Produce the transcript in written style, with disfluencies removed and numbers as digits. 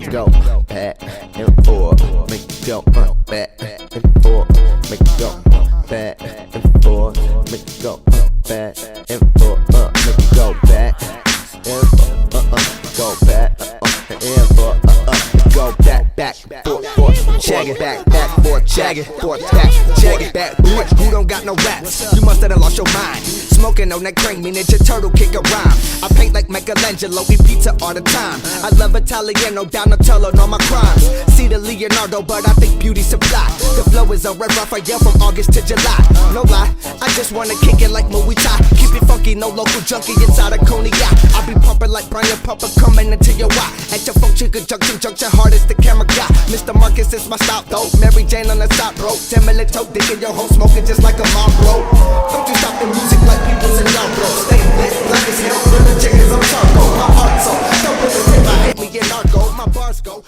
it go back and forth, make it go back and forth, make it go back and forth, make it go back and forth, make it go back and forth, go back and forth, go back, forth, check it, back, forth, check it, forth, check it, back, forth. Who don't got no raps? You must have lost your mind. Smoking on that crank, me Ninja Turtle kick a rhyme. I paint like Michelangelo, eat pizza all the time. I love Italiano, Donatello, know my crimes. See the Leonardo, but I think beauty supply. The flow is a red Raphael from August to July. No lie, I just wanna kick it like Muay Thai. Keep it funky, no local junkie inside a cognac. I be pumping like Brian Pumper coming into your eye. At your function, junction, hardest the camera guy. Mr. Marcus is my stop though. Mary Jane on the top rope. 10 minute toe, digging your home, smoking just like a mom, bro. Don't you stop the music like people say y'all, bro. Stay lit like it's hell. For the chickens, I'm charcoal. My heart's on. Don't put the tip, I hate me in narco. My bars go.